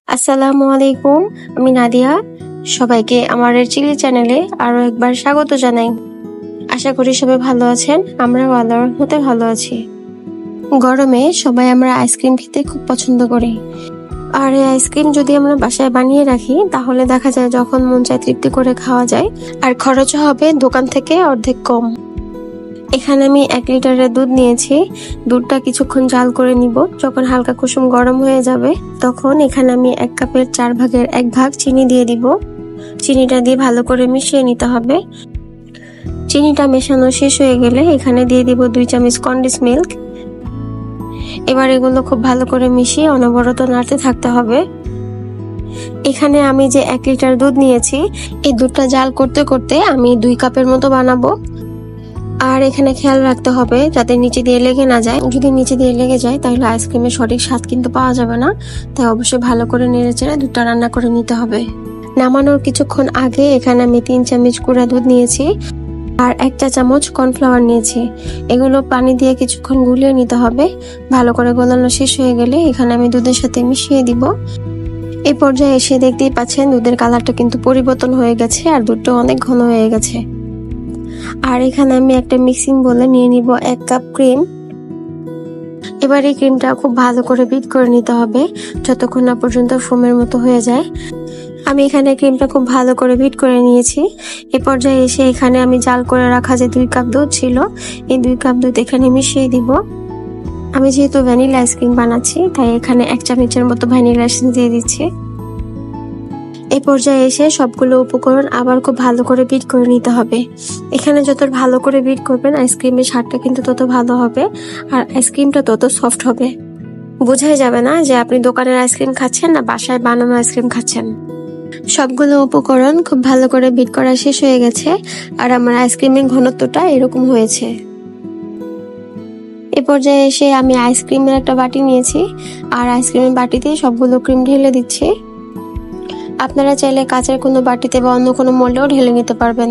আসসালামু আলাইকুম, আমি নাদিয়া। সবাইকে আমার চিলি চ্যানেলে আরো একবার স্বাগত জানাই। আশা করি সবাই ভালো আছেন, আমরাও আল্লাহর রহমতে ভালো আছি। গরমে সবাই আমরা আইসক্রিম খেতে খুব পছন্দ করি। আর এই আইসক্রিম যদি আমরা বাসায় বানিয়ে রাখি তাহলে দেখা যায় যখন মন চায় তৃপ্তি করে খাওয়া যায়, আর খরচও হবে দোকান থেকে অর্ধেক কম। এখানে আমি 1 লিটারের দুধ নিয়েছি। দুধটা কিছুক্ষণ জাল করে নিব। যখন হালকা কুসুম গরম হয়ে যাবে তখন এখানে আমি 1 কাপের 4 ভাগের 1 ভাগ চিনি দিয়ে দিব। চিনিটা দিয়ে ভালো করে মিশিয়ে নিতে হবে। চিনিটা মেশানো শেষ হয়ে গেলে এখানে দিয়ে দিব 2 চামচ কনডেন্স মিল্ক। এবার এগুলো খুব ভালো করে মিশিয়ে অনবরত নাড়তে থাকতে হবে। এখানে আমি যে 1 লিটার দুধ নিয়েছি, এই দুধটা জাল করতে করতে আমি 2 কাপের মতো বানাবো। আর এখানে খেয়াল রাখতে হবে যাতে নিচে দিয়ে লেগে না যায়। যদি নিচে দিয়ে লেগে যায় তাহলে আইসক্রিমের সঠিক স্বাদ কিন্তু পাওয়া যাবে না। তাই অবশ্যই ভালো করে নেড়েচেড়ে দুধটা রান্না করে নিতে হবে। নামানোর কিছুক্ষণ আগে এখানে আমি 3 চামচ গুঁড়া দুধ নিয়েছি আর 1 চা চামচ কর্নফ্লাওয়ার নিয়েছি। এগুলো পানি দিয়ে কিছুক্ষণ গুলিয়ে নিতে হবে। ভালো করে গোলানো শেষ হয়ে গেলে এখানে আমি দুধের সাথে মিশিয়ে দিব। এই পর্যায়ে এসে দেখতেই পাচ্ছেন দুধের কালারটা কিন্তু পরিবর্তন হয়ে গেছে আর দুধটা অনেক ঘন হয়ে গেছে। আর এখানে আমি একটা মিক্সিং বলে নিয়ে নিব 1 কাপ ক্রিম। এবার এই ক্রিমটা খুব ভালো করে বিট করে নিতে হবে যতক্ষণ না পর্যন্ত ফোমের মতো হয়ে যায়। আমি এখানে ক্রিমটা খুব ভালো করে বিট করে নিয়েছি। এই পর্যায়ে এসে এখানে আমি জাল করে রাখা যে 2 কাপ দুধ ছিল, এই 2 কাপ দুধ এখানে মিশিয়ে দিব। আমি যেহেতু ভ্যানিলা আইসক্রিম বানাচ্ছি তাই এখানে 1 চামচের মতো ভ্যানিলা এসেন্স দিয়ে দিচ্ছি। এই পর্যায়ে এসে সবগুলো উপকরণ আবার খুব ভালো করে বিট করে নিতে হবে। এখানে যত ভালো করে বিট করবেন আইসক্রিমের স্বাদটা কিন্তু তত ভালো হবে আর আইসক্রিমটা তত সফট হবে। বোঝাই যাবে না যে আপনি দোকানের আইসক্রিম খাচ্ছেন না বাসায় বানানো আইসক্রিম খাচ্ছেন। সবগুলো উপকরণ খুব ভালো করে বিট করা শেষ হয়ে গেছে আর আমার আইসক্রিমের ঘনত্বটা এরকম হয়েছে। এই পর্যায়ে এসে আমি আইসক্রিমের একটা বাটি নিয়েছি আর আইসক্রিমের বাটিতে সবগুলো ক্রিম ঢেলে দিচ্ছি। আপনারা চাইলে কাঁচের কোনো বাটিতে বা অন্য কোনো মোল্ডেও ঢেলে নিতে পারবেন।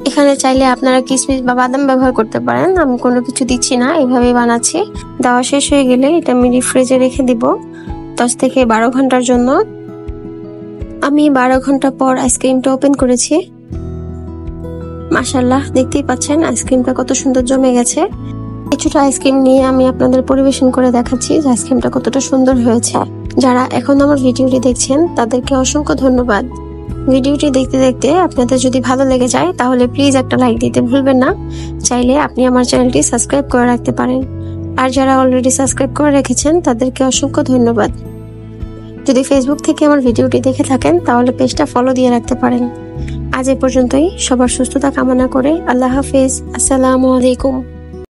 এখানে চাইলে আপনারা কিশমিশ বা বাদাম ব্যবহার করতে পারেন। আমি কোনো কিছু দিচ্ছি না, এভাবেই বানাচ্ছি। দেওয়া শেষ হয়ে গেলে এটা আমি ফ্রিজে রেখে দিব 10 থেকে 12 ঘন্টার জন্য। আমি 12 ঘন্টা পর আইসক্রিমটা ওপেন করেছি। মাশাআল্লাহ, দেখতেই পাচ্ছেন আইসক্রিমটা কত সুন্দর জমে গেছে। কিছুটা আইসক্রিম নিয়ে আমি আপনাদের পরিবেশন করে দেখাচ্ছি যে আইসক্রিমটা কতটা সুন্দর হয়েছে। যারা এখন আমার ভিডিওটি দেখছেন তাদেরকে অসংখ্য ধন্যবাদ। ভিডিওটি দেখতে দেখতে আপনাদের যদি ভালো লেগে যায় তাহলে প্লিজ একটা লাইক দিতে ভুলবেন না। চাইলে আপনি আমার চ্যানেলটি সাবস্ক্রাইব করে রাখতে পারেন। আর যারা অলরেডি সাবস্ক্রাইব করে রেখেছেন তাদেরকে অসংখ্য ধন্যবাদ। যদি ফেসবুক থেকে আমার ভিডিওটি দেখে থাকেন তাহলে পেজটা ফলো দিয়ে রাখতে পারেন। আজ এ পর্যন্তই। সবার সুস্থতা কামনা করে আল্লাহ হাফেজ। আসসালামু আলাইকুম।